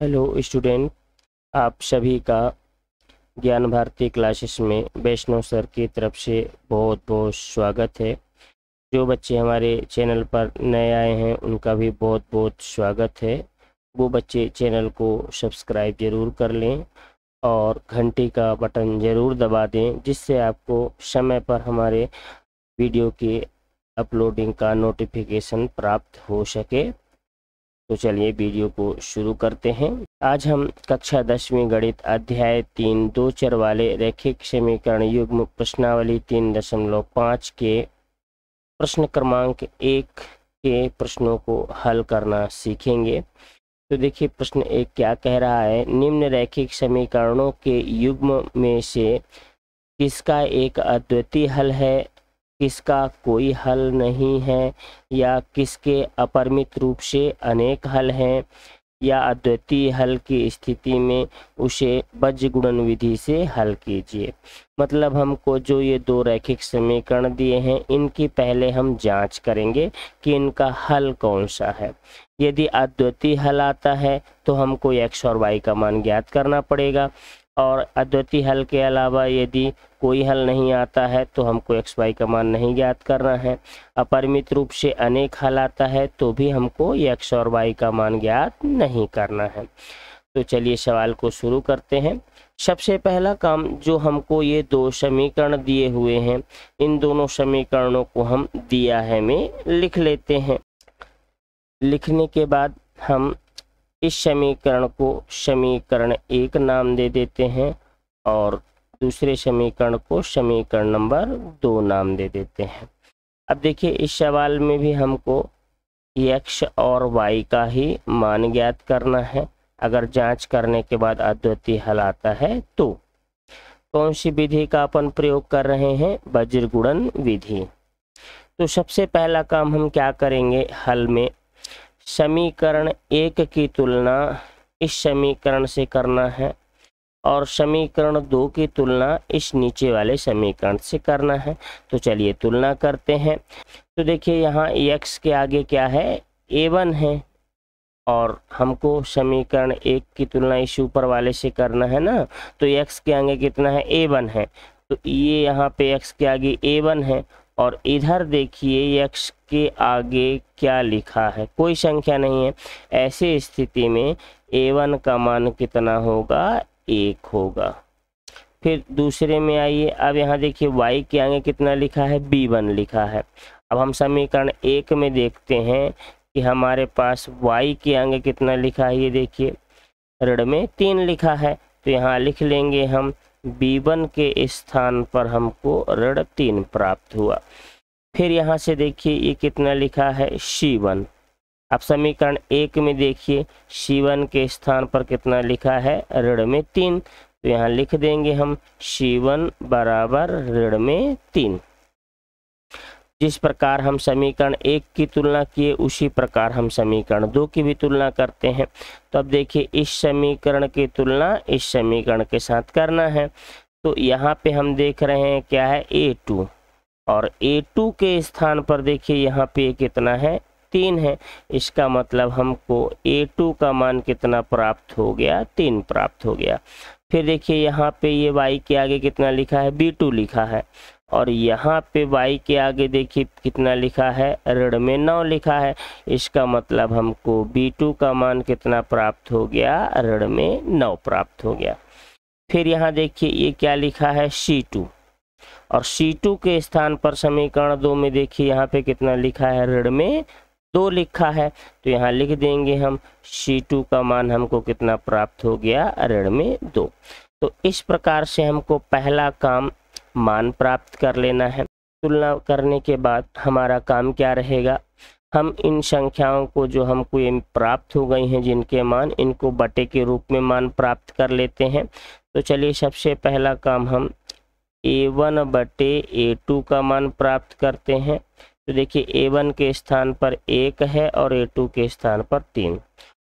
Hello student, आप सभी का ज्ञान भारती क्लासेस में वैष्णव सर की तरफ से बहुत बहुत स्वागत है। जो बच्चे हमारे चैनल पर नए आए हैं उनका भी बहुत बहुत स्वागत है। वो बच्चे चैनल को सब्सक्राइब ज़रूर कर लें और घंटी का बटन ज़रूर दबा दें, जिससे आपको समय पर हमारे वीडियो की अपलोडिंग का नोटिफिकेशन प्राप्त हो सके। तो चलिए वीडियो को शुरू करते हैं। आज हम कक्षा 10वीं गणित अध्याय 3 दो चर वाले रैखिक समीकरण युग्म प्रश्नावली 3.5 के प्रश्न क्रमांक 1 के प्रश्नों को हल करना सीखेंगे। तो देखिए प्रश्न 1 क्या कह रहा है। निम्न रैखिक समीकरणों के युग्म में से किसका एक अद्वितीय हल है, किसका कोई हल नहीं है, या किसके अपरिमित रूप से अनेक हल हैं, या अद्वितीय हल की स्थिति में उसे बीजगुणन विधि से हल कीजिए। मतलब हमको जो ये दो रैखिक समीकरण दिए हैं इनकी पहले हम जांच करेंगे कि इनका हल कौन सा है। यदि अद्वितीय हल आता है तो हमको x और y का मान ज्ञात करना पड़ेगा, और अद्वितीय हल के अलावा यदि कोई हल नहीं आता है तो हमको x y का मान नहीं ज्ञात करना है। अपरिमित रूप से अनेक हल आता है तो भी हमको x और y का मान ज्ञात नहीं करना है। तो चलिए सवाल को शुरू करते हैं। सबसे पहला काम, जो हमको ये दो समीकरण दिए हुए हैं, इन दोनों समीकरणों को हम दिया है में लिख लेते हैं। लिखने के बाद हम इस समीकरण को समीकरण 1 नाम दे देते हैं और दूसरे समीकरण को समीकरण नंबर 2 नाम दे देते हैं। अब देखिए इस सवाल में भी हमको x और y का ही मान ज्ञात करना है। अगर जांच करने के बाद अद्वितीय हल आता है तो कौन सी विधि का अपन प्रयोग कर रहे हैं, बीजगुणन विधि। तो सबसे पहला काम हम क्या करेंगे, हल में समीकरण 1 की तुलना इस समीकरण से करना है और समीकरण 2 की तुलना इस नीचे वाले समीकरण से करना है। तो चलिए तुलना करते हैं। तो देखिए यहाँ x के आगे क्या है, a1 है, और हमको समीकरण 1 की तुलना इस ऊपर वाले से करना है ना। तो x के आगे कितना है, a1 है, तो ये यहाँ पे x के आगे a1 है, और इधर देखिए x के आगे क्या लिखा है, कोई संख्या नहीं है। ऐसे स्थिति में a1 का मान कितना होगा, 1 होगा। फिर दूसरे में आइए, अब यहाँ देखिए y के आगे कितना लिखा है, b1 लिखा है। अब हम समीकरण 1 में देखते हैं कि हमारे पास y के आगे कितना लिखा है, ये देखिए ऋण में 3 लिखा है। तो यहाँ लिख लेंगे हम b1 के स्थान पर हमको ऋण 3 प्राप्त हुआ। फिर यहाँ से देखिए ये कितना लिखा है, c1। अब समीकरण 1 में देखिए c1 के स्थान पर कितना लिखा है, ऋण में 3। तो यहाँ लिख देंगे हम c1 बराबर ऋण में 3। जिस प्रकार हम समीकरण 1 की तुलना किए उसी प्रकार हम समीकरण 2 की भी तुलना करते हैं। तो अब देखिए इस समीकरण की तुलना इस समीकरण के साथ करना है। तो यहाँ पे हम देख रहे हैं क्या है, a2, और a2 के स्थान पर देखिए यहाँ पे कितना है, 3 है। इसका मतलब हमको a2 का मान कितना प्राप्त हो गया, 3 प्राप्त हो गया। फिर देखिए यहाँ पे ये y के आगे कितना लिखा है, b2 लिखा है, और यहाँ पे y के आगे देखिए कितना लिखा है, ऋण में 9 लिखा है। इसका मतलब हमको b2 का मान कितना प्राप्त हो गया, ऋण में 9 प्राप्त हो गया। फिर यहाँ देखिए ये क्या लिखा है, c2, और c2 के स्थान पर समीकरण 2 में देखिए यहाँ पे कितना लिखा है, ऋण में 2 लिखा है। तो यहाँ लिख देंगे हम c2 का मान हमको कितना प्राप्त हो गया, ऋण में 2। तो इस प्रकार से हमको पहला काम मान प्राप्त कर लेना है। तुलना करने के बाद हमारा काम क्या रहेगा, हम इन संख्याओं को जो हमको ये प्राप्त हो गई हैं जिनके मान, इनको बटे के रूप में मान प्राप्त कर लेते हैं। तो चलिए सबसे पहला काम हम a1 बटे a2 का मान प्राप्त करते हैं। तो देखिए a1 के स्थान पर 1 है और a2 के स्थान पर 3।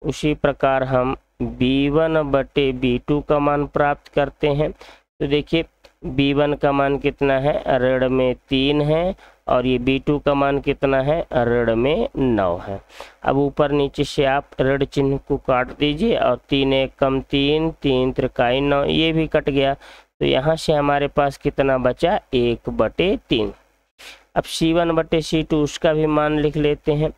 उसी प्रकार हम b1 बटे b2 का मान प्राप्त करते हैं। तो देखिए B1 का मान कितना है, ऋण में 3 है, और ये B2 का मान कितना है, ऋण में 9 है। अब ऊपर नीचे से आप ऋण चिन्ह को काट दीजिए, और 3 1 कम 3, 3 त्रिकाई 9, ये भी कट गया। तो यहाँ से हमारे पास कितना बचा, 1/3। अब C1/C2 उसका भी मान लिख लेते हैं।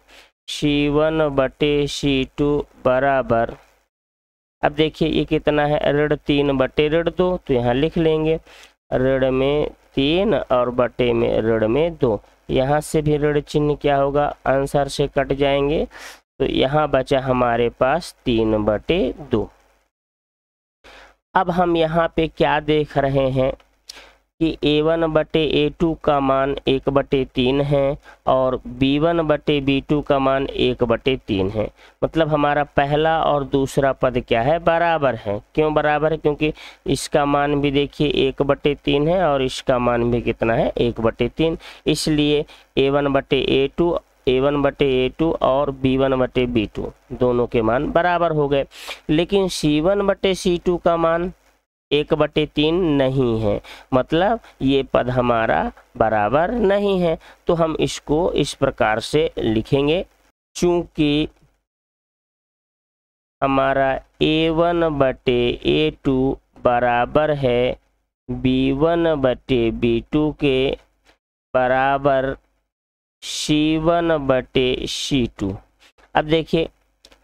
C1/C2 बराबर, अब देखिए ये कितना है, ऋण 3/2, तो यहाँ लिख लेंगे ऋण में 3 और बटे में ऋण में 2। यहाँ से भी ऋण चिन्ह क्या होगा, आंसर से कट जाएंगे, तो यहाँ बचा हमारे पास 3/2। अब हम यहाँ पे क्या देख रहे हैं कि A1/A2 का मान 1/3 है, और B1/B2 का मान 1/3 है। मतलब हमारा पहला और दूसरा पद क्या है, बराबर है। क्यों बराबर है, क्योंकि इसका मान भी देखिए 1/3 है, और इसका मान भी कितना है, 1/3। इसलिए A1/A2 और B1/B2 दोनों के मान बराबर हो गए। लेकिन C1/C2 का मान 1/3 नहीं है, मतलब ये पद हमारा बराबर नहीं है। तो हम इसको इस प्रकार से लिखेंगे, चूंकि हमारा A1/A2 बराबर है B1/B2 के बराबर C1/C2। अब देखिए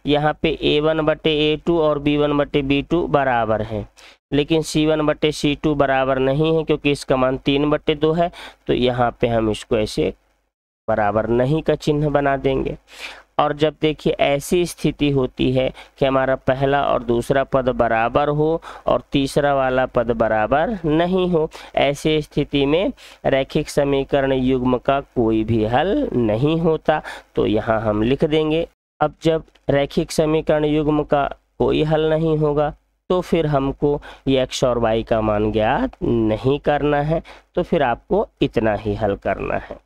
यहाँ पे A1/A2 और B1/B2 बराबर हैं, लेकिन C1/C2 बराबर नहीं है, क्योंकि इसका मान 3/2 है। तो यहाँ पे हम इसको ऐसे बराबर नहीं का चिन्ह बना देंगे। और जब देखिए ऐसी स्थिति होती है कि हमारा पहला और दूसरा पद बराबर हो और तीसरा वाला पद बराबर नहीं हो, ऐसे स्थिति में रैखिक समीकरण युग्म का कोई भी हल नहीं होता। तो यहाँ हम लिख देंगे। अब जब रैखिक समीकरण युग्म का कोई हल नहीं होगा, तो फिर हमको ये x और y का मान ज्ञात नहीं करना है, तो फिर आपको इतना ही हल करना है।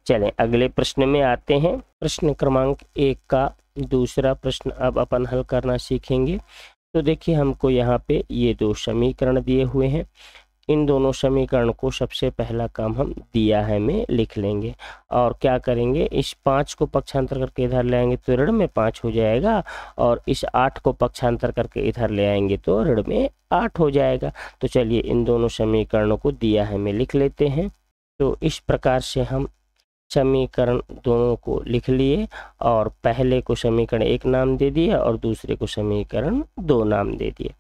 चलें अगले प्रश्न में आते हैं। प्रश्न क्रमांक 1 का दूसरा प्रश्न अब अपन हल करना सीखेंगे। तो देखिए हमको यहाँ पे ये 2 समीकरण दिए हुए हैं। इन दोनों समीकरण को सबसे पहला काम हम दिया है में लिख लेंगे, और क्या करेंगे, इस 5 को पक्षांतर करके इधर ले आएंगे तो ऋण में 5 हो जाएगा, और इस 8 को पक्षांतर करके इधर ले आएंगे तो ऋण में 8 हो जाएगा। तो चलिए इन दोनों समीकरणों को दिया है में लिख लेते हैं। तो इस प्रकार से हम समीकरण दोनों को लिख लिए, और पहले को समीकरण 1 नाम दे दिया और दूसरे को समीकरण 2 नाम दे दिए।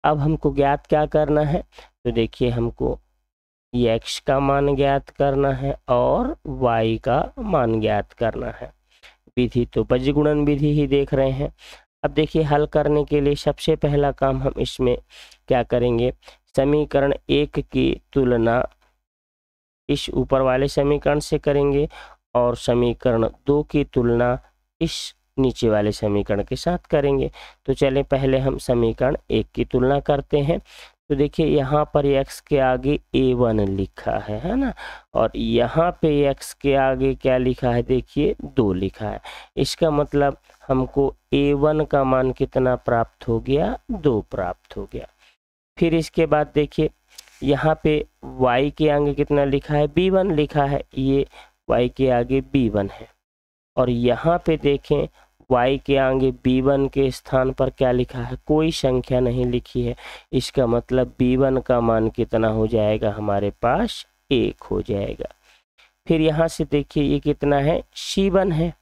अब हमको ज्ञात क्या करना है, तो देखिए हमको ये x का मान ज्ञात करना है और y का मान ज्ञात करना है। विधि तो बीजगुणन विधि ही देख रहे हैं। अब देखिए हल करने के लिए सबसे पहला काम हम इसमें क्या करेंगे, समीकरण 1 की तुलना इस ऊपर वाले समीकरण से करेंगे, और समीकरण 2 की तुलना इस नीचे वाले समीकरण के साथ करेंगे। तो चलें पहले हम समीकरण 1 की तुलना करते हैं। तो देखिए यहाँ पर x के आगे A1 लिखा है ना, और यहाँ पे x के आगे क्या लिखा है, देखिए 2 लिखा है। इसका मतलब हमको A1 का मान कितना प्राप्त हो गया, 2 प्राप्त हो गया। फिर इसके बाद देखिए यहाँ पे y के आगे कितना लिखा है, B1 लिखा है, ये y के आगे B1 है। और यहाँ पे देखें y के आगे B1 के स्थान पर क्या लिखा है, कोई संख्या नहीं लिखी है। इसका मतलब B1 का मान कितना हो जाएगा, हमारे पास 1 हो जाएगा। फिर यहाँ से देखिए ये कितना है, C1 है,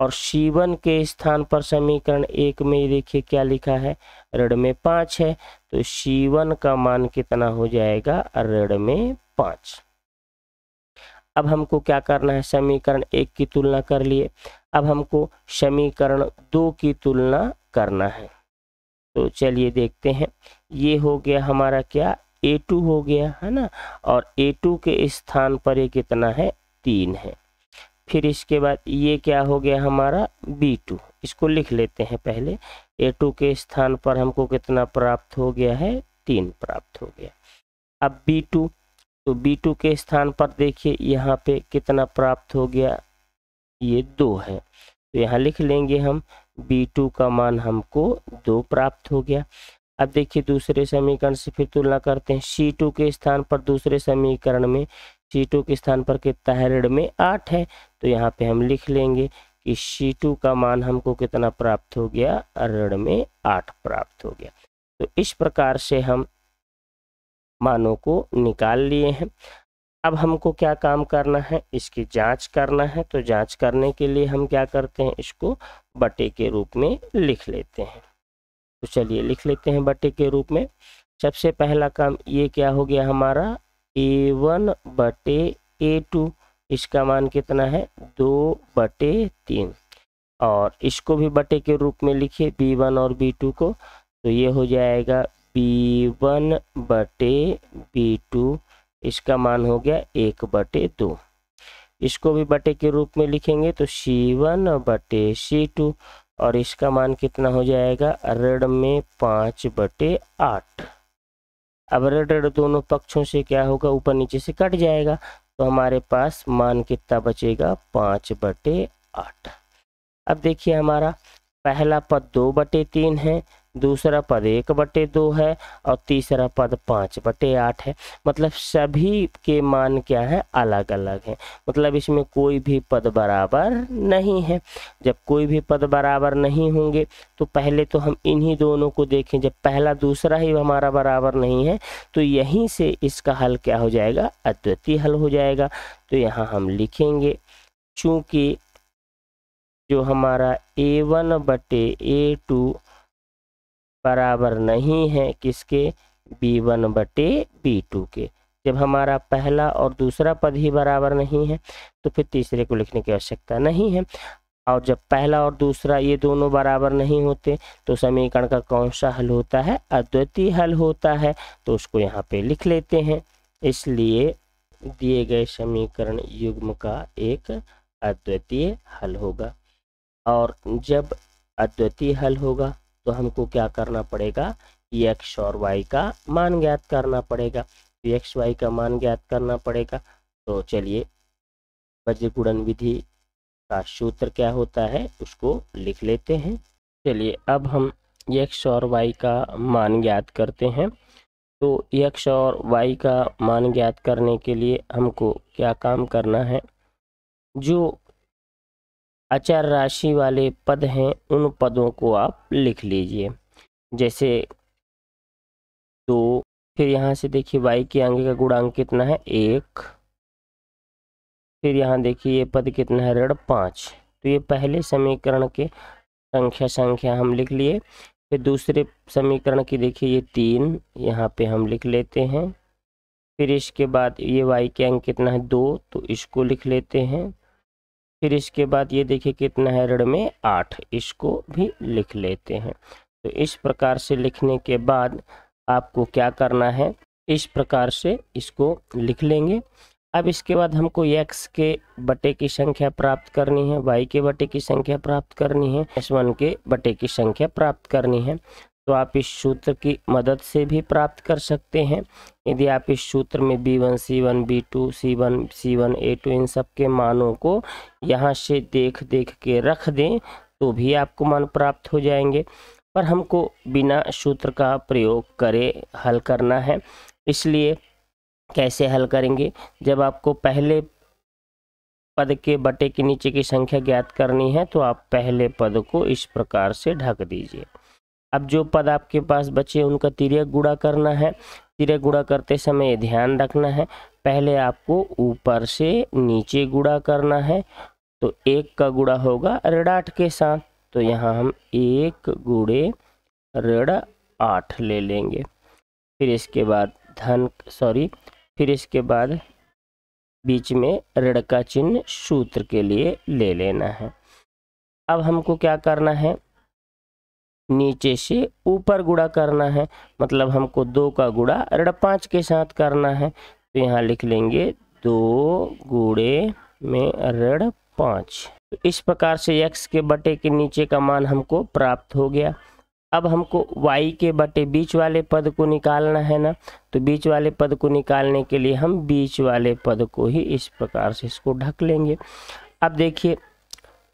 और C1 के स्थान पर समीकरण 1 में देखिए क्या लिखा है, ऋण में 5 है। तो C1 का मान कितना हो जाएगा, ऋण में 5। अब हमको क्या करना है, समीकरण 1 की तुलना कर लिए, अब हमको समीकरण 2 की तुलना करना है। तो चलिए देखते हैं, ये हो गया हमारा क्या, A2 हो गया है ना, और A2 के स्थान पर ये कितना है, 3 है। फिर इसके बाद ये क्या हो गया हमारा, B2, इसको लिख लेते हैं पहले। A2 के स्थान पर हमको कितना प्राप्त हो गया है, 3 प्राप्त हो गया। अब B2, तो B2 के स्थान पर देखिए यहाँ पे कितना प्राप्त हो गया, ये 2 है। तो यहाँ लिख लेंगे हम B2 का मान हमको 2 प्राप्त हो गया। अब देखिए दूसरे समीकरण से फिर तुलना करते हैं। C2 के स्थान पर दूसरे समीकरण में C2 के स्थान पर कितना है, ऋण में 8 है। तो यहाँ पे हम लिख लेंगे कि C2 का मान हमको कितना प्राप्त हो गया, ऋण में 8 प्राप्त हो गया। तो इस प्रकार से हम मानों को निकाल लिए हैं। अब हमको क्या काम करना है, इसकी जांच करना है। तो जांच करने के लिए हम क्या करते हैं, इसको बटे के रूप में लिख लेते हैं। तो चलिए लिख लेते हैं बटे के रूप में। सबसे पहला काम ये क्या हो गया हमारा, A1 बटे A2, इसका मान कितना है 2/3, और इसको भी बटे के रूप में लिखिए B1 और B2 को। तो ये हो जाएगा B1 बटे B2, इसका मान हो गया 1/2। इसको भी बटे के रूप में लिखेंगे तो C1 बटे C2, और इसका मान कितना हो जाएगा, ऋण में 5/8। अब ऋण दोनों पक्षों से क्या होगा, ऊपर नीचे से कट जाएगा। तो हमारे पास मान कितना बचेगा, 5/8। अब देखिए हमारा पहला पद 2/3 है, दूसरा पद 1/2 है, और तीसरा पद 5/8 है। मतलब सभी के मान क्या है, अलग अलग है। मतलब इसमें कोई भी पद बराबर नहीं है। जब कोई भी पद बराबर नहीं होंगे तो पहले तो हम इन्हीं दोनों को देखें। जब पहला दूसरा ही हमारा बराबर नहीं है तो यहीं से इसका हल क्या हो जाएगा, अद्वितीय हल हो जाएगा। तो यहाँ हम लिखेंगे, चूंकि जो हमारा A1 बटे A2 बराबर नहीं है किसके, B1 बटे B2 के। जब हमारा पहला और दूसरा पद ही बराबर नहीं है तो फिर तीसरे को लिखने की आवश्यकता नहीं है। और जब पहला और दूसरा ये दोनों बराबर नहीं होते तो समीकरण का कौन सा हल होता है, अद्वितीय हल होता है। तो उसको यहाँ पे लिख लेते हैं। इसलिए दिए गए समीकरण युग्म का एक अद्वितीय हल होगा। और जब अद्वितीय हल होगा तो हमको क्या करना पड़ेगा, x और y का मान ज्ञात करना पड़ेगा। तो x y का मान ज्ञात करना पड़ेगा। तो चलिए बज्र गुणन विधि का सूत्र क्या होता है उसको लिख लेते हैं। चलिए अब हम x और y का मान ज्ञात करते हैं। तो x और y का मान ज्ञात करने के लिए हमको क्या काम करना है, जो अचर राशि वाले पद हैं उन पदों को आप लिख लीजिए। जैसे 2, फिर यहाँ से देखिए y के आगे का गुणांक कितना है 1, फिर यहाँ देखिए ये पद कितना है ऋण 5। तो ये पहले समीकरण के संख्या हम लिख लिए। फिर दूसरे समीकरण की देखिए ये 3 यहाँ पे हम लिख लेते हैं। फिर इसके बाद ये y के अंक कितना है 2, तो इसको लिख लेते हैं। फिर इसके बाद ये देखिए कितना है ऋण में 8, इसको भी लिख लेते हैं। तो इस प्रकार से लिखने के बाद आपको क्या करना है, इस प्रकार से इसको लिख लेंगे। अब इसके बाद हमको x के बटे की संख्या प्राप्त करनी है, y के बटे की संख्या प्राप्त करनी है, s1 के बटे की संख्या प्राप्त करनी है। तो आप इस सूत्र की मदद से भी प्राप्त कर सकते हैं। यदि आप इस सूत्र में B1 C1 B2 C1 A2 इन सब के मानों को यहाँ से देख के रख दें तो भी आपको मान प्राप्त हो जाएंगे। पर हमको बिना सूत्र का प्रयोग करे हल करना है। इसलिए कैसे हल करेंगे, जब आपको पहले पद के बटे के नीचे की संख्या ज्ञात करनी है तो आप पहले पद को इस प्रकार से ढक दीजिए। अब जो पद आपके पास बचे उनका तिर्यक गुणा करना है। तिर्यक गुणा करते समय ध्यान रखना है, पहले आपको ऊपर से नीचे गुणा करना है। तो 1 का गुणा होगा ऋण 8 के साथ। तो यहाँ हम 1 गुणे ऋण 8 ले लेंगे। फिर इसके बाद फिर इसके बाद बीच में ऋण का चिन्ह सूत्र के लिए ले लेना है। अब हमको क्या करना है, नीचे से ऊपर गुणा करना है। मतलब हमको 2 का गुणा ऋण 5 के साथ करना है। तो यहाँ लिख लेंगे 2 गुणे में ऋण 5। तो इस प्रकार से x के बटे के नीचे का मान हमको प्राप्त हो गया। अब हमको y के बटे बीच वाले पद को निकालना है ना। तो बीच वाले पद को निकालने के लिए हम बीच वाले पद को ही इस प्रकार से इसको ढक लेंगे। अब देखिए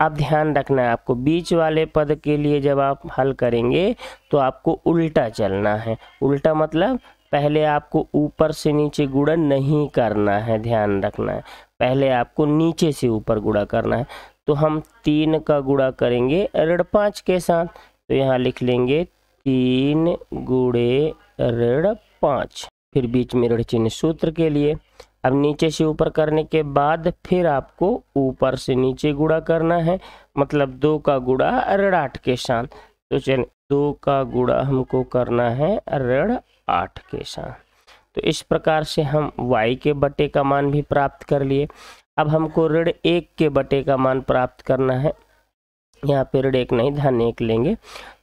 अब ध्यान रखना है आपको, बीच वाले पद के लिए जब आप हल करेंगे तो आपको उल्टा चलना है। उल्टा मतलब पहले आपको ऊपर से नीचे गुणा नहीं करना है, ध्यान रखना है, पहले आपको नीचे से ऊपर गुणा करना है। तो हम 3 का गुणा करेंगे ऋण 5 के साथ, तो यहाँ लिख लेंगे 3 गुणे ऋण 5, फिर बीच में ऋण चिन्ह सूत्र के लिए। अब नीचे से ऊपर करने के बाद फिर आपको ऊपर से नीचे गुणा करना है, मतलब 2 का गुणा ऋण 8 के साथ। तो चलिए 2 का गुणा हमको करना है ऋण 8 के साथ। तो इस प्रकार से हम y के बटे का मान भी प्राप्त कर लिए। अब हमको ऋण 1 के बटे का मान प्राप्त करना है, यहाँ पे ऋण 1 नहीं धन 1 लेंगे।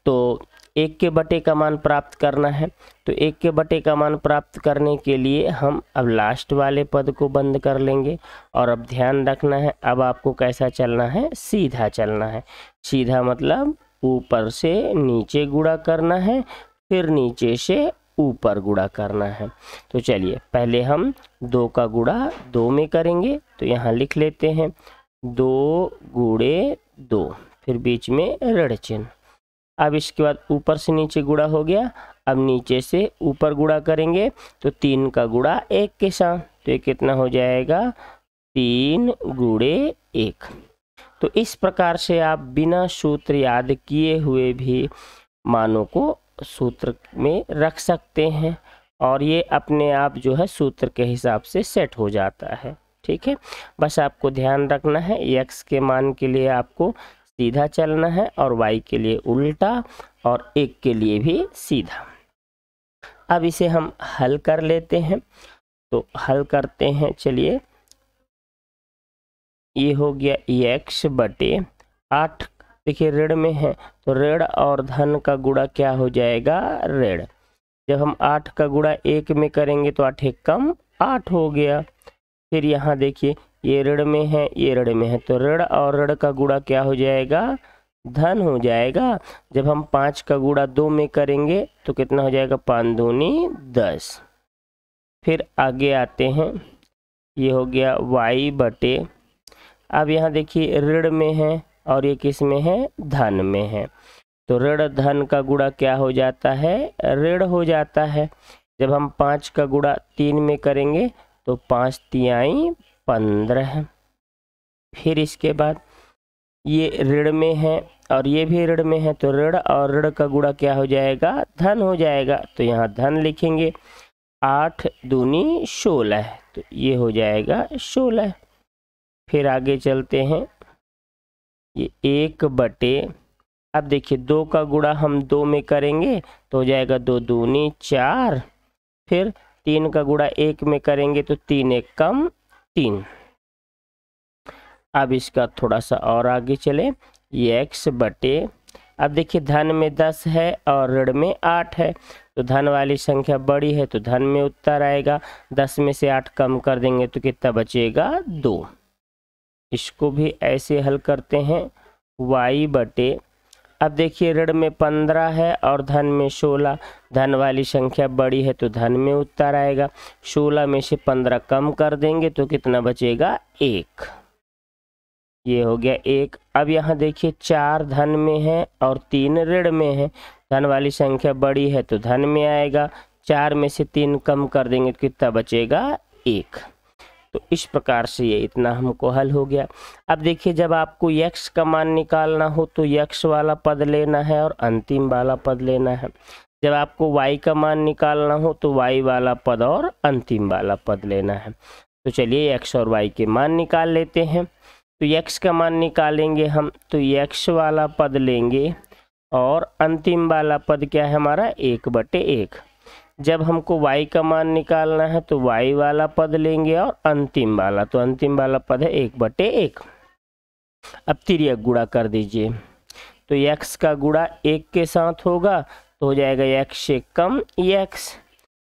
तो 1 के बटे का मान प्राप्त करना है, तो 1 के बटे का मान प्राप्त करने के लिए हम अब लास्ट वाले पद को बंद कर लेंगे। और अब ध्यान रखना है, अब आपको कैसा चलना है, सीधा चलना है। सीधा मतलब ऊपर से नीचे गुणा करना है, फिर नीचे से ऊपर गुणा करना है। तो चलिए पहले हम 2 का गुणा 2 में करेंगे, तो यहाँ लिख लेते हैं 2 गुणे 2, फिर बीच में ऋण चिन्ह। अब इसके बाद ऊपर से नीचे गुणा हो गया, अब नीचे से ऊपर गुणा करेंगे, तो 3 का गुणा 1 के साथ, तो ये कितना हो जाएगा 3 गुणे 1। तो इस प्रकार से आप बिना सूत्र याद किए हुए भी मानों को सूत्र में रख सकते हैं, और ये अपने आप जो है सूत्र के हिसाब से सेट हो जाता है। ठीक है, बस आपको ध्यान रखना है x के मान के लिए आपको सीधा चलना है, और y के लिए उल्टा, और 1 के लिए भी सीधा। अब इसे हम हल कर लेते हैं, तो हल करते हैं। चलिए ये हो गया x बटे 8, देखिए ऋण में है तो ऋण और धन का गुणा क्या हो जाएगा, ऋण। जब हम 8 का गुणा 1 में करेंगे तो 8 एक कम 8 हो गया। फिर यहाँ देखिए ये ऋण में है, ये ऋण में है, तो ऋण और ऋण का गुणा क्या हो जाएगा, धन हो जाएगा। जब हम 5 का गुणा 2 में करेंगे तो कितना हो जाएगा, 5 दूनी 10। फिर आगे आते हैं, ये हो गया y बटे, अब यहाँ देखिए ऋण में है और ये किस में है, धन में है, तो ऋण धन का गुणा क्या हो जाता है, ऋण हो जाता है। जब हम 5 का गुणा 3 में करेंगे तो 5 तिहाई 15। फिर इसके बाद ये ऋण में है और ये भी ऋण में है, तो ऋण और ऋण का गुणा क्या हो जाएगा, धन हो जाएगा, तो यहाँ धन लिखेंगे। 8 दूनी 16, तो ये हो जाएगा 16। फिर आगे चलते हैं, ये 1 बटे, अब देखिए 2 का गुणा हम 2 में करेंगे तो हो जाएगा 2 दूनी 4। फिर 3 का गुणा 1 में करेंगे तो 3 एक कम 3। अब इसका थोड़ा सा और आगे चले, ये x बटे, अब देखिए धन में 10 है और ऋण में 8 है, तो धन वाली संख्या बड़ी है तो धन में उत्तर आएगा। 10 में से 8 कम कर देंगे तो कितना बचेगा, 2। इसको भी ऐसे हल करते हैं, y बटे, अब देखिए ऋण में 15 है और धन में 16, धन वाली संख्या बड़ी है तो धन में उत्तर आएगा। 16 में से 15 कम कर देंगे तो कितना बचेगा, 1। ये हो गया 1। अब यहाँ देखिए 4 धन में है और 3 ऋण में है, धन वाली संख्या बड़ी है तो धन में आएगा। 4 में से 3 कम कर देंगे तो कितना बचेगा, 1। तो इस प्रकार से ये इतना हमको हल हो गया। अब देखिए जब आपको x का मान निकालना हो तो x वाला पद लेना है और अंतिम वाला पद लेना है। जब आपको y का मान निकालना हो तो y वाला पद और अंतिम वाला पद लेना है। तो चलिए x और y के मान निकाल लेते हैं। तो x का मान निकालेंगे हम तो x वाला पद लेंगे और अंतिम वाला पद क्या है हमारा, 1/1। जब हमको y का मान निकालना है तो y वाला पद लेंगे और अंतिम वाला, तो अंतिम वाला पद है 1/1। अब तिर्यक गुणा कर दीजिए, तो x का गुणा 1 के साथ होगा तो हो जाएगा x से कम x।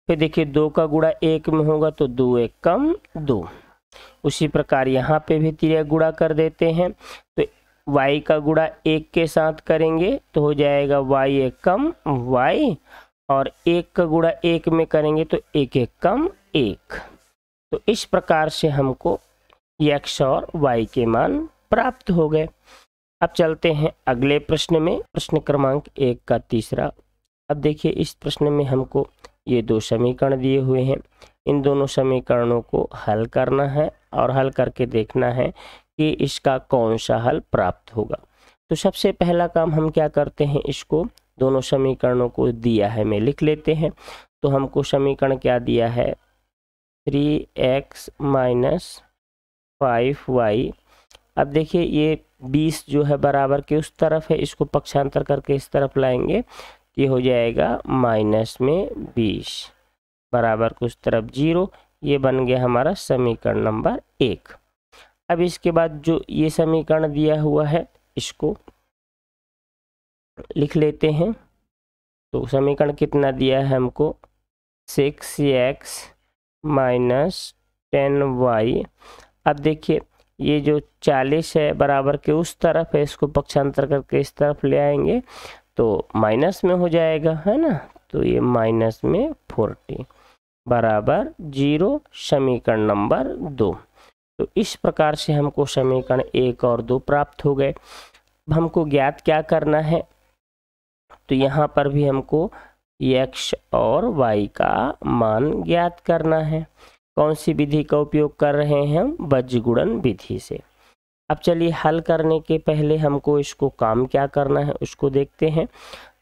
फिर देखिए 2 का गुणा 1 में होगा तो 2 एक कम 2। उसी प्रकार यहाँ पे भी तिर्यक गुणा कर देते हैं, तो y का गुणा 1 के साथ करेंगे तो हो जाएगा y एक कम y, और 1 का गुणा 1 में करेंगे तो 1 एक कम 1। तो इस प्रकार से हमको x और y के मान प्राप्त हो गए। अब चलते हैं अगले प्रश्न में, प्रश्न क्रमांक 1 का तीसरा। अब देखिए इस प्रश्न में हमको ये दो समीकरण दिए हुए हैं, इन दोनों समीकरणों को हल करना है और हल करके देखना है कि इसका कौन सा हल प्राप्त होगा। तो सबसे पहला काम हम क्या करते हैं, इसको दोनों समीकरणों को दिया है मैं लिख लेते हैं। तो हमको समीकरण क्या दिया है, 3x - 5y। अब देखिए ये 20 जो है बराबर के उस तरफ है, इसको पक्षांतर करके इस तरफ लाएंगे, ये हो जाएगा -20 बराबर के उस तरफ 0। ये बन गया हमारा समीकरण नंबर 1। अब इसके बाद जो ये समीकरण दिया हुआ है इसको लिख लेते हैं। तो समीकरण कितना दिया है हमको, 6x - 10y। अब देखिए ये जो 40 है बराबर के उस तरफ है, इसको पक्षांतर करके इस तरफ ले आएंगे तो माइनस में हो जाएगा, है ना। तो ये -40 बराबर 0, समीकरण नंबर 2। तो इस प्रकार से हमको समीकरण 1 और 2 प्राप्त हो गए। हमको ज्ञात क्या करना है, तो यहाँ पर भी हमको x और y का मान ज्ञात करना है। कौन सी विधि का उपयोग कर रहे हैं हम, बीजगुणन विधि से। अब चलिए हल करने के पहले हमको इसको काम क्या करना है उसको देखते हैं।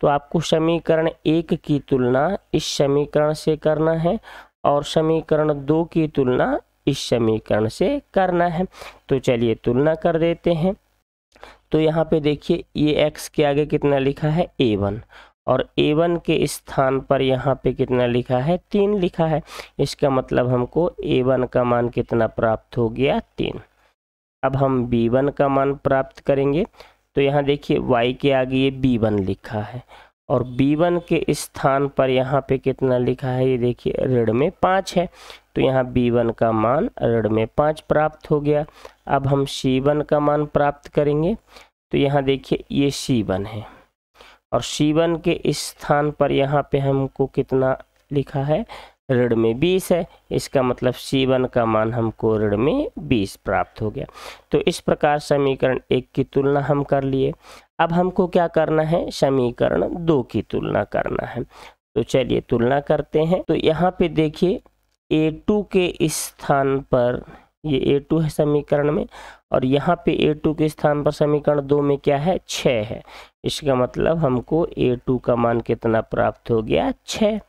तो आपको समीकरण 1 की तुलना इस समीकरण से करना है और समीकरण 2 की तुलना इस समीकरण से करना है। तो चलिए तुलना कर देते हैं। तो यहाँ पे देखिए ये x के आगे कितना लिखा है, a1, और a1 के स्थान पर यहाँ पे कितना लिखा है, 3 लिखा है। इसका मतलब हमको a1 का मान कितना प्राप्त हो गया, 3। अब हम b1 का मान प्राप्त करेंगे। तो यहाँ देखिए y के आगे ये b1 लिखा है और b1 के स्थान पर यहाँ पे कितना लिखा है, ये देखिए ऋण में 5 है। तो यहाँ b1 का मान ऋण में 5 प्राप्त हो गया। अब हम c1 का मान प्राप्त करेंगे। तो यहाँ देखिए ये c1 है और c1 के स्थान पर यहाँ पे हमको कितना लिखा है, ऋण में 20 है। इसका मतलब c1 का मान हमको ऋण में 20 प्राप्त हो गया। तो इस प्रकार समीकरण 1 की तुलना हम कर लिए। अब हमको क्या करना है, समीकरण 2 की तुलना करना है। तो चलिए तुलना करते हैं। तो यहाँ पे देखिए a2 के स्थान पर, ये a2 है समीकरण में, और यहाँ पे a2 के स्थान पर समीकरण 2 में क्या है, 6 है। इसका मतलब हमको a2 का मान कितना प्राप्त हो गया, 6।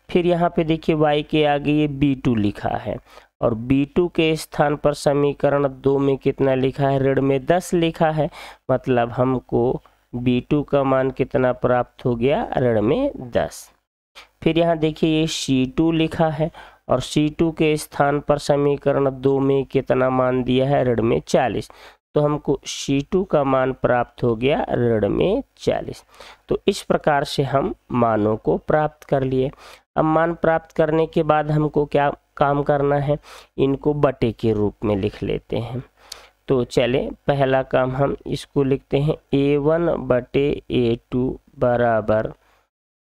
फिर यहाँ पे देखिए y के आगे ये b2 लिखा है और b2 के स्थान पर समीकरण 2 में कितना लिखा है, ऋण में 10 लिखा है। मतलब हमको b2 का मान कितना प्राप्त हो गया, ऋण में 10। फिर यहाँ देखिए ये c2 लिखा है और c2 के स्थान पर समीकरण 2 में कितना मान दिया है, ऋण में 40। तो हमको c2 का मान प्राप्त हो गया ऋण में 40। तो इस प्रकार से हम मानों को प्राप्त कर लिए। अब मान प्राप्त करने के बाद हमको क्या काम करना है, इनको बटे के रूप में लिख लेते हैं। तो चले पहला काम हम इसको लिखते हैं, a1 बटे a2 बराबर,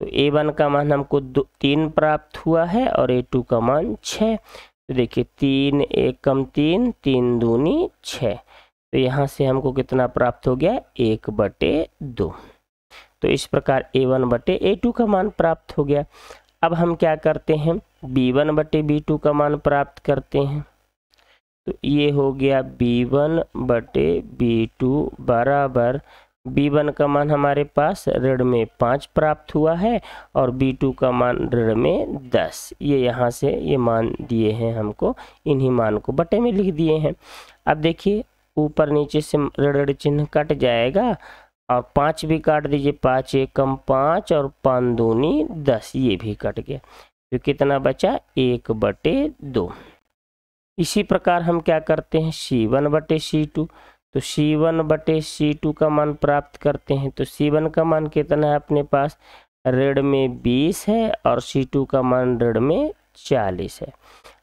तो a1 का मान हमको 3 प्राप्त हुआ है और a2 का मान 6। तो देखिए 3 एकम 3, 3 दूनी 6। तो यहाँ से हमको कितना प्राप्त हो गया, 1/2। तो इस प्रकार a1 बटे a2 का मान प्राप्त हो गया। अब हम क्या करते हैं, b1 बटे b2 का मान प्राप्त करते हैं। तो ये हो गया b1 बटे b2 बराबर, b1 का मान हमारे पास ऋण में 5 प्राप्त हुआ है और b2 का मान ऋण में 10। ये यहाँ से ये मान दिए हैं हमको, इन्हीं मान को बटे में लिख दिए हैं। अब देखिए ऊपर नीचे से ऋण चिन्ह कट जाएगा और 5 भी काट दीजिए, 5 एकम 5 और 5 दूनी 10, ये भी कट गया। तो कितना बचा, 1/2। इसी प्रकार हम क्या करते हैं, c1 बटे c2। तो c1 बटे c2 का मान प्राप्त करते हैं। तो c1 का मान कितना है अपने पास, ऋण में 20 है और c2 का मान ऋण में 40 है।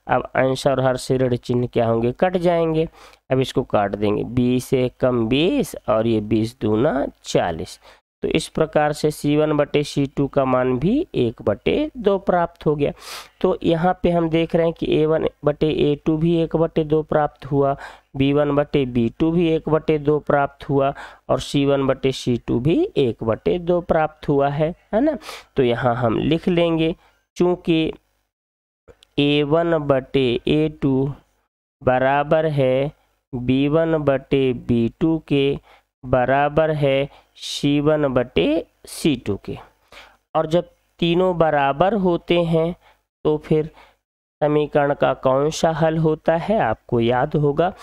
अब अंश और हर से ऋण चिन्ह क्या होंगे, कट जाएंगे। अब इसको काट देंगे, 20 एकम 20 और ये 20 दूना 40। तो इस प्रकार से C1/C2 का मान भी 1/2 प्राप्त हो गया। तो यहाँ पे हम देख रहे हैं कि A1/A2 भी 1/2 प्राप्त हुआ, B1/B2 भी 1/2 प्राप्त हुआ और C1/C2 भी 1/2 प्राप्त हुआ है ना। तो यहाँ हम लिख लेंगे, चूँकि A1/A2 बराबर है B1/B2 के बराबर है C1/C2 के, और जब तीनों बराबर होते हैं तो फिर समीकरण का कौन सा हल होता है, आपको याद होगा,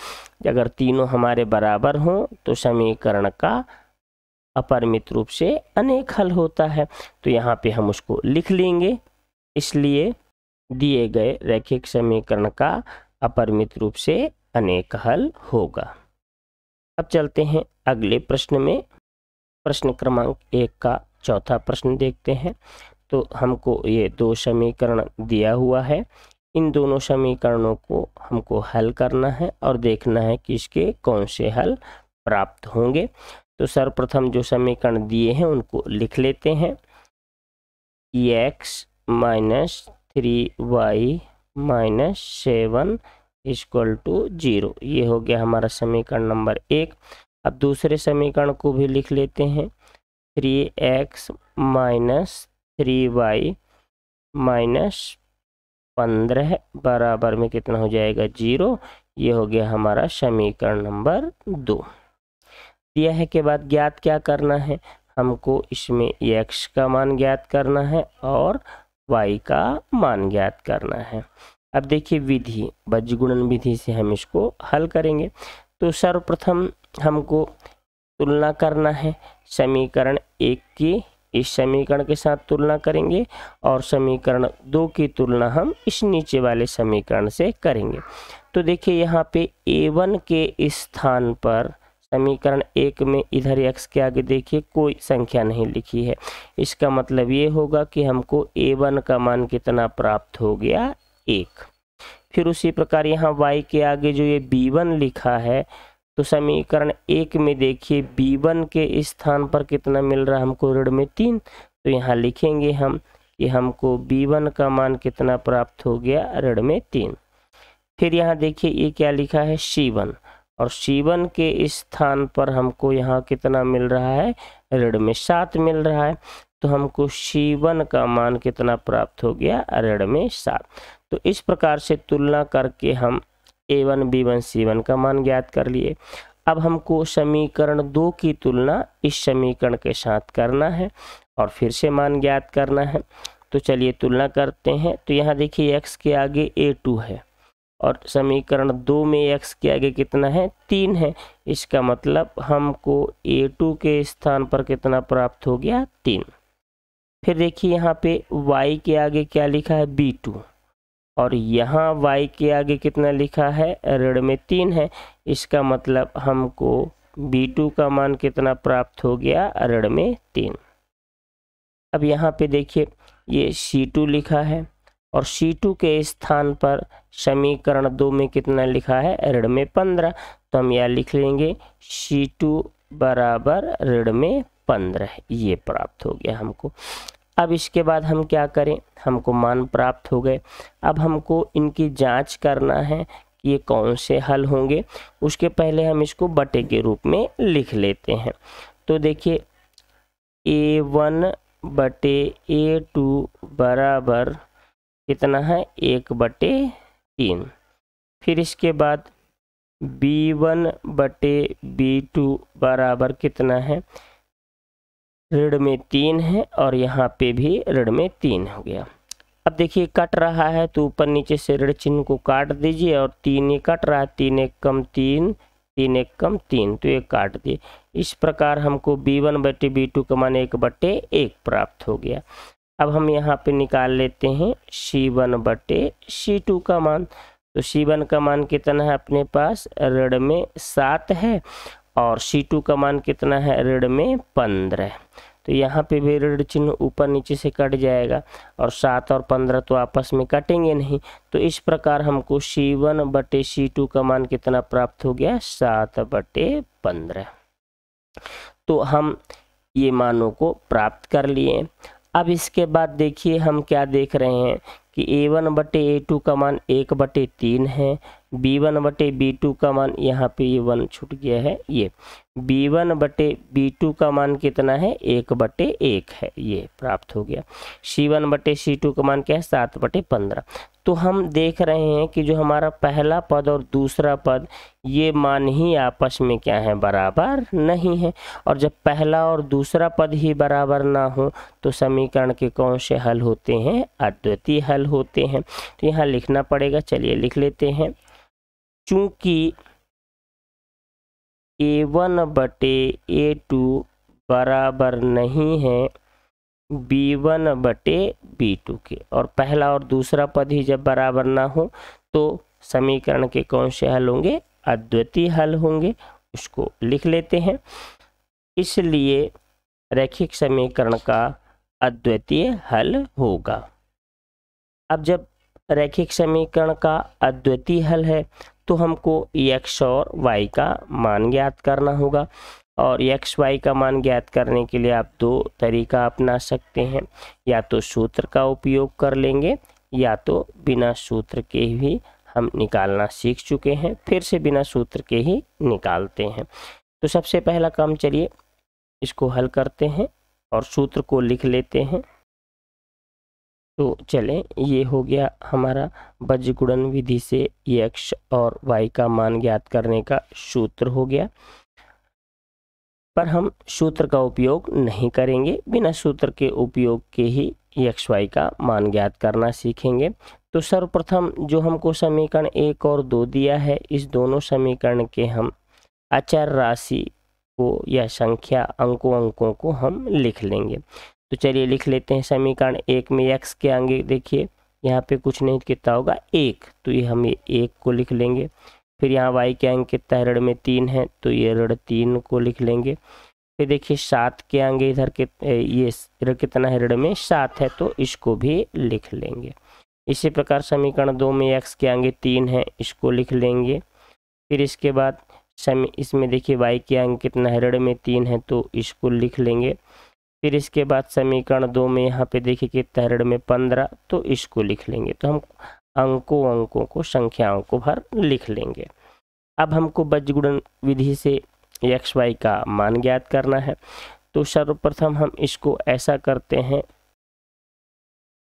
अगर तीनों हमारे बराबर हों तो समीकरण का अपरिमित रूप से अनेक हल होता है। तो यहाँ पे हम उसको लिख लेंगे, इसलिए दिए गए रैखिक समीकरण का अपरिमित रूप से अनेक हल होगा। अब चलते हैं अगले प्रश्न में। प्रश्न क्रमांक 1 का चौथा प्रश्न देखते हैं। तो हमको ये 2 समीकरण दिया हुआ है, इन दोनों समीकरणों को हमको हल करना है और देखना है कि इसके कौन से हल प्राप्त होंगे। तो सर्वप्रथम जो समीकरण दिए हैं उनको लिख लेते हैं। x - 3y - 7 = 0, ये हो गया हमारा समीकरण नंबर 1। अब दूसरे समीकरण को भी लिख लेते हैं। 3x - 3y - 15 बराबर में कितना हो जाएगा, 0, ये हो गया हमारा समीकरण नंबर 2। दिया है के बाद ज्ञात क्या करना है, हमको इसमें x का मान ज्ञात करना है और y का मान ज्ञात करना है। अब देखिए विधि बीजगुणन विधि से हम इसको हल करेंगे। तो सर्वप्रथम हमको तुलना करना है, समीकरण 1 की इस समीकरण के साथ तुलना करेंगे और समीकरण 2 की तुलना हम इस नीचे वाले समीकरण से करेंगे। तो देखिए यहाँ पे A1 के स्थान पर समीकरण 1 में इधर x के आगे देखिए कोई संख्या नहीं लिखी है, इसका मतलब ये होगा कि हमको A1 का मान कितना प्राप्त हो गया, 1। फिर उसी प्रकार यहाँ y के आगे जो ये B1 लिखा है, तो समीकरण 1 में देखिए B1 के स्थान पर कितना मिल रहा है हमको, ऋण में 3। तो यहाँ लिखेंगे हम कि हमको B1 का मान कितना प्राप्त हो गया, ऋण में 3। फिर यहाँ देखिए ये क्या लिखा है, C1, और C1 के स्थान पर हमको यहाँ कितना मिल रहा है, ऋण में 7 मिल रहा है। तो हमको C1 का मान कितना प्राप्त हो गया, ऋण में 7। तो इस प्रकार से तुलना करके हम A1 B1 C1 का मान ज्ञात कर लिए। अब हमको समीकरण 2 की तुलना इस समीकरण के साथ करना है और फिर से मान ज्ञात करना है। तो चलिए तुलना करते हैं। तो यहाँ देखिए x के आगे A2 है और समीकरण 2 में x के आगे कितना है, 3 है, इसका मतलब हमको A2 के स्थान पर कितना प्राप्त हो गया, 3। फिर देखिए यहाँ पे y के आगे क्या लिखा है, B2, और यहाँ y के आगे कितना लिखा है, ऋण में 3 है, इसका मतलब हमको B2 का मान कितना प्राप्त हो गया, ऋण में 3। अब यहाँ पे देखिए ये C2 लिखा है और C2 के स्थान पर समीकरण 2 में कितना लिखा है, ऋण में 15। तो हम यह लिख लेंगे C2 बराबर ऋण में 15, ये प्राप्त हो गया हमको। अब इसके बाद हम क्या करें, हमको मान प्राप्त हो गए। अब हमको इनकी जांच करना है कि ये कौन से हल होंगे। उसके पहले हम इसको बटे के रूप में लिख लेते हैं। तो देखिए A1 बटे A2 बराबर कितना है, 1/3। फिर इसके बाद B1 बटे B2 बराबर कितना है, ऋण में 3 है और यहाँ पे भी ऋण में 3 हो गया। अब देखिए कट रहा है तो ऊपर नीचे से ऋण चिन्ह को काट दीजिए और 3 ये कट रहा है, 3 1 कम 3, 3 1 कम 3, तो ये काट दिए। इस प्रकार हमको B1 बटे B2 का मान 1/1 प्राप्त हो गया। अब हम यहाँ पे निकाल लेते हैं C1 बटे C2 का मान। तो C1 का मान कितना है अपने पास, ऋण में 7 है और C2 का मान कितना है, ऋण में 15। तो यहाँ पे भी ऋण चिन्ह ऊपर नीचे से कट जाएगा और 7 और 15 तो आपस में कटेंगे नहीं। तो इस प्रकार हमको C1 बटे C2 का मान कितना प्राप्त हो गया, 7/15। तो हम ये मानों को प्राप्त कर लिए। अब इसके बाद देखिए हम क्या देख रहे हैं कि a1/a2 का मान 1/3 है, b1/b2 का मान यहाँ पे ये 1 छूट गया है, ये b1/b2 का मान कितना है 1/1 है, ये प्राप्त हो गया। c1/c2 का मान क्या है 7/15। तो हम देख रहे हैं कि जो हमारा पहला पद और दूसरा पद ये मान ही आपस में क्या है बराबर नहीं है, और जब पहला और दूसरा पद ही बराबर ना हो तो समीकरण के कौन से हल होते हैं, अद्वितीय हल होते हैं। तो यहाँ लिखना पड़ेगा, चलिए लिख लेते हैं। चूंकि a1/a2 बराबर नहीं है b1/b2 के, और पहला और दूसरा पद ही जब बराबर ना हो तो समीकरण के कौन से हल होंगे, अद्वितीय हल होंगे। उसको लिख लेते हैं। इसलिए रैखिक समीकरण का अद्वितीय हल होगा। अब जब रैखिक समीकरण का अद्वितीय हल है तो हमको x और y का मान ज्ञात करना होगा, और x y का मान ज्ञात करने के लिए आप दो तरीका अपना सकते हैं, या तो सूत्र का उपयोग कर लेंगे या तो बिना सूत्र के भी हम निकालना सीख चुके हैं, फिर से बिना सूत्र के ही निकालते हैं। तो सबसे पहला काम, चलिए इसको हल करते हैं और सूत्र को लिख लेते हैं। तो चलें, ये हो गया हमारा बीजगुणन विधि से x और y का मान ज्ञात करने का सूत्र हो गया, पर हम सूत्र का उपयोग नहीं करेंगे, बिना सूत्र के उपयोग के ही x y का मान ज्ञात करना सीखेंगे। तो सर्वप्रथम जो हमको समीकरण 1 और 2 दिया है, इस दोनों समीकरण के हम अचर राशि को या संख्या अंकों को हम लिख लेंगे। तो चलिए लिख लेते हैं। समीकरण 1 में x के आगे देखिए यहाँ पे कुछ नहीं, कितना होगा 1, तो ये हम 1 को लिख लेंगे। फिर यहाँ y के आगे कितना ऋण में 3 है, तो ये ऋण 3 को लिख लेंगे। फिर देखिए 7 के आगे इधर के ये ऋण कितना है, ऋण में 7 है, तो इसको भी लिख लेंगे। इसी प्रकार समीकरण 2 में x के आगे 3 है, इसको लिख लेंगे। फिर इसके बाद इसमें देखिए y के आगे कितना है, ऋण में 3 है, तो इसको लिख लेंगे। फिर इसके बाद समीकरण 2 में यहाँ पे देखिए कितना ऋण में 15, तो इसको लिख लेंगे। तो हम अंकों को संख्याओं को भर लिख लेंगे। अब हमको बीजगुणन विधि से x y का मान ज्ञात करना है। तो सर्वप्रथम हम इसको ऐसा करते हैं,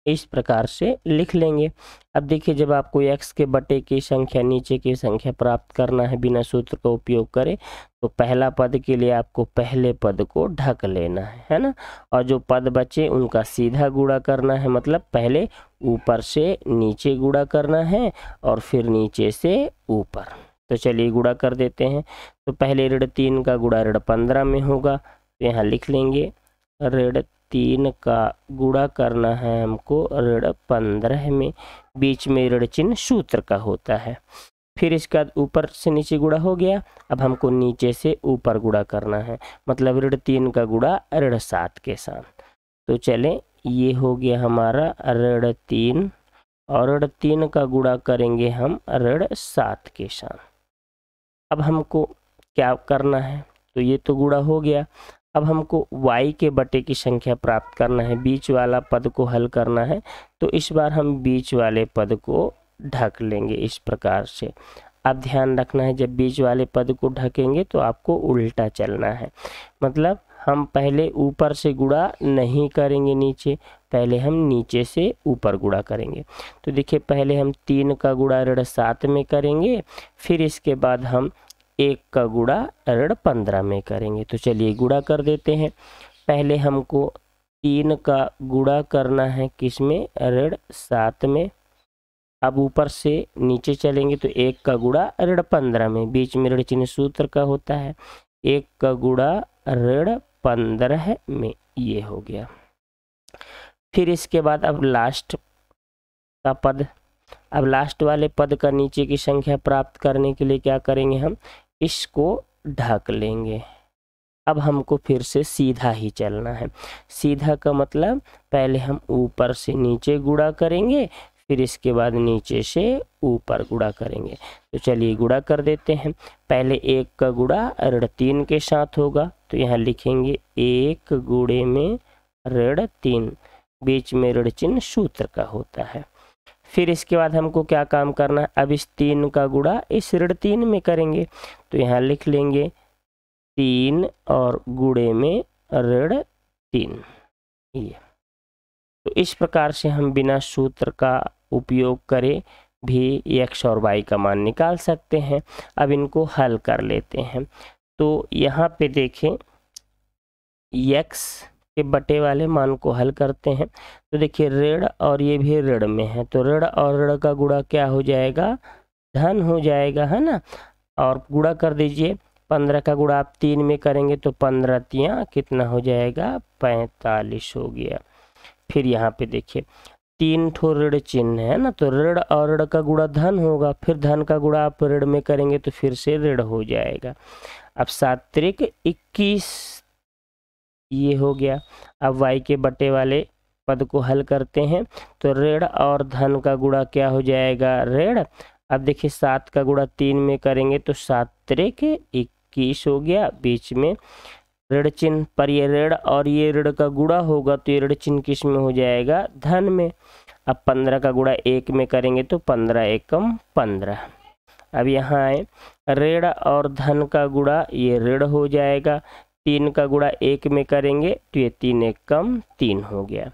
इस प्रकार से लिख लेंगे। अब देखिए जब आपको x के बटे की संख्या नीचे की संख्या प्राप्त करना है बिना सूत्र का उपयोग करें, तो पहला पद के लिए आपको पहले पद को ढक लेना है ना, और जो पद बचे उनका सीधा गुणा करना है, मतलब पहले ऊपर से नीचे गुणा करना है और फिर नीचे से ऊपर। तो चलिए गुणा कर देते हैं। तो पहले ऋण 3 का गुणा ऋण 15 में होगा, तो यहाँ लिख लेंगे ऋण 3 का गुणा करना है हमको ऋण 15 में, बीच में ऋण चिन्ह सूत्र का होता है। फिर इसके बाद ऊपर से नीचे गुणा हो गया, अब हमको नीचे से ऊपर गुणा करना है, मतलब ऋण 3 का गुणा ऋण 7 के साथ। तो चलें, ये हो गया हमारा ऋण 3, और ऋण 3 का गुणा करेंगे हम ऋण 7 के साथ। अब हमको क्या करना है, तो ये तो गुणा हो गया। अब हमको y के बटे की संख्या प्राप्त करना है, बीच वाला पद को हल करना है। तो इस बार हम बीच वाले पद को ढक लेंगे इस प्रकार से। अब ध्यान रखना है, जब बीच वाले पद को ढकेंगे तो आपको उल्टा चलना है, मतलब हम पहले ऊपर से गुणा नहीं करेंगे नीचे, पहले हम नीचे से ऊपर गुणा करेंगे। तो देखिए पहले हम 3 का गुणा ऋण 7 में करेंगे, फिर इसके बाद हम 1 का गुणा ऋण 15 में करेंगे। तो चलिए गुणा कर देते हैं। पहले हमको 3 का गुणा करना है किस में, ऋण 7 में। अब ऊपर से नीचे चलेंगे तो 1 का गुणा ऋण 15 में, बीच में ऋण चिन्ह सूत्र का होता है, 1 का गुणा ऋण 15 में, ये हो गया। फिर इसके बाद अब लास्ट का पद, अब लास्ट वाले पद का नीचे की संख्या प्राप्त करने के लिए क्या करेंगे, हम इसको ढक लेंगे। अब हमको फिर से सीधा ही चलना है। सीधा का मतलब पहले हम ऊपर से नीचे गुणा करेंगे, फिर इसके बाद नीचे से ऊपर गुणा करेंगे। तो चलिए गुणा कर देते हैं। पहले 1 का गुणा ऋण 3 के साथ होगा, तो यहाँ लिखेंगे 1 गुणे में ऋण 3, बीच में ऋण चिन्ह सूत्र का होता है। फिर इसके बाद हमको क्या काम करना है, अब इस 3 का गुणा इस ऋण 3 में करेंगे, तो यहाँ लिख लेंगे 3 और गुणे में ऋण 3। ये तो इस प्रकार से हम बिना सूत्र का उपयोग करे भी x और y का मान निकाल सकते हैं। अब इनको हल कर लेते हैं। तो यहाँ पे देखें x के बटे वाले मान को हल करते हैं, तो देखिए ऋण और ये भी ऋण में है, तो ऋण और ऋण का गुणा क्या हो जाएगा, धन हो जाएगा, है ना। और गुणा कर दीजिए, 15 का गुणा आप 3 में करेंगे तो 15 तियाँ कितना हो जाएगा, 45 हो गया। फिर यहाँ पे देखिए 3 ठो ऋण चिन्ह है ना, तो ऋण और ऋण का गुणा धन होगा, फिर धन का गुणा आप ऋण में करेंगे तो फिर से ऋण हो जाएगा। अब 7 त्रिक 21 ये हो गया। अब y के बटे वाले पद को हल करते हैं, तो ऋण और धन का गुणा क्या हो जाएगा, ऋण। अब देखिए 7 का गुणा 3 में करेंगे तो 7 त्रिक 21 हो गया, बीच में ऋण चिन्ह, पर ये ऋण और ये ऋण का गुणा होगा तो ये ऋण चिन्ह किस में हो जाएगा, धन में। अब 15 का गुणा 1 में करेंगे तो 15 एकम 15। अब यहाँ आए, ऋण और धन का गुणा ये ऋण हो जाएगा, 3 का गुणा 1 में करेंगे तो ये 3 एकम 3 हो गया।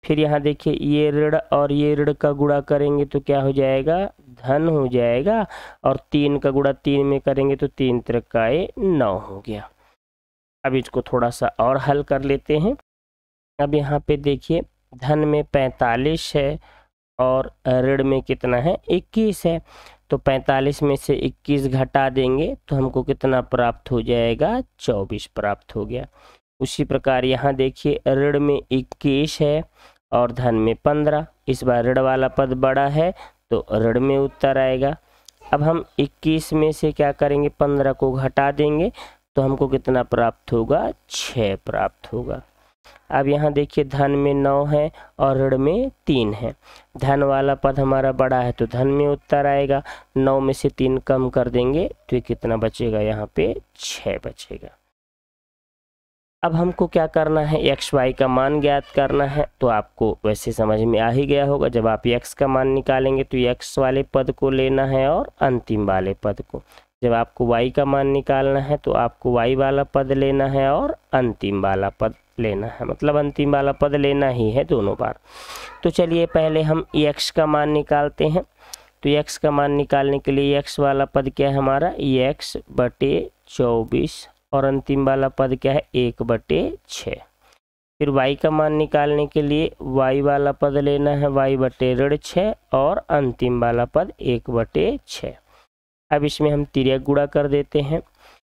फिर यहाँ देखिए ये ऋण और ये ऋण का गुणा करेंगे तो क्या हो जाएगा, धन हो जाएगा, और 3 का गुणा 3 में करेंगे तो 3 त्रिकाए 9 हो गया। अब इसको थोड़ा सा और हल कर लेते हैं। अब यहाँ पे देखिए धन में 45 है और ऋण में कितना है, 21 है, तो 45 में से 21 घटा देंगे तो हमको कितना प्राप्त हो जाएगा, 24 प्राप्त हो गया। उसी प्रकार यहाँ देखिए ऋण में 21 है और धन में 15, इस बार ऋण वाला पद बड़ा है तो ऋण में उत्तर आएगा। अब हम 21 में से क्या करेंगे, 15 को घटा देंगे तो हमको कितना प्राप्त होगा, 6 प्राप्त होगा। अब यहाँ देखिए धन में 9 है और ऋण में 3 है, धन वाला पद हमारा बड़ा है तो धन में उत्तर आएगा, 9 में से 3 कम कर देंगे तो ये कितना बचेगा, यहाँ पे 6 बचेगा। अब हमको क्या करना है, एक्स वाई का मान ज्ञात करना है, तो आपको वैसे समझ में आ ही गया होगा। जब आप एक्स का मान निकालेंगे तो एक्स वाले पद को लेना है और अंतिम वाले पद को, जब आपको y का मान निकालना है तो आपको y वाला पद लेना है और अंतिम वाला पद लेना है, मतलब अंतिम वाला पद लेना ही है दोनों बार। तो चलिए पहले हम x का मान निकालते हैं। तो x का मान निकालने के लिए x वाला पद क्या है हमारा, x बटे 24, और अंतिम वाला पद क्या है, 1 बटे 6। फिर y का मान निकालने के लिए y वाला पद लेना है y बटे ऋण 6 और अंतिम वाला पद 1 बटे 6। अब इसमें हम तिर्यक गुणा कर देते हैं।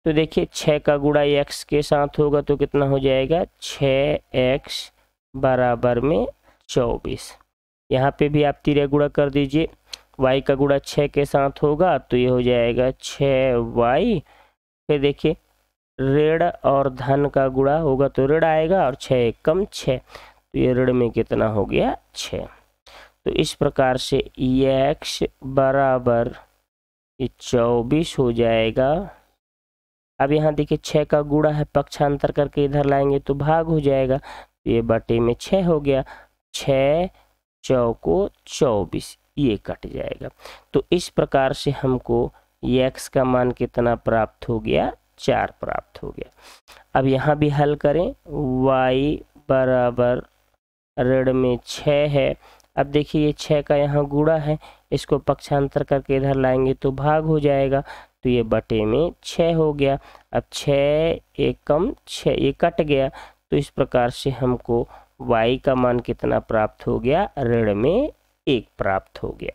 तो देखिए 6 का गुणा x के साथ होगा तो कितना हो जाएगा, 6x बराबर में 24। यहाँ पे भी आप तिर्यक गुणा कर दीजिए, y का गुणा 6 के साथ होगा तो ये हो जाएगा 6y। फिर देखिए ऋण और धन का गुणा होगा तो ऋण आएगा और 6 एकम 6, तो ये ऋण में कितना हो गया, 6। तो इस प्रकार से x बराबर 24 हो जाएगा। अब यहाँ देखिए 6 का गुणा है, पक्षांतर करके इधर लाएंगे तो भाग हो जाएगा, तो ये बटे में 6 हो गया, 6 चौको 24, ये कट जाएगा। तो इस प्रकार से हमको x का मान कितना प्राप्त हो गया, 4 प्राप्त हो गया। अब यहाँ भी हल करें, y बराबर ऋण में 6 है। अब देखिए ये 6 का यहाँ गुणा है, इसको पक्षांतर करके इधर लाएंगे तो भाग हो जाएगा, तो ये बटे में 6 हो गया। अब 6 एकम 6, ये कट गया। तो इस प्रकार से हमको y का मान कितना प्राप्त हो गया, ऋण में 1 प्राप्त हो गया।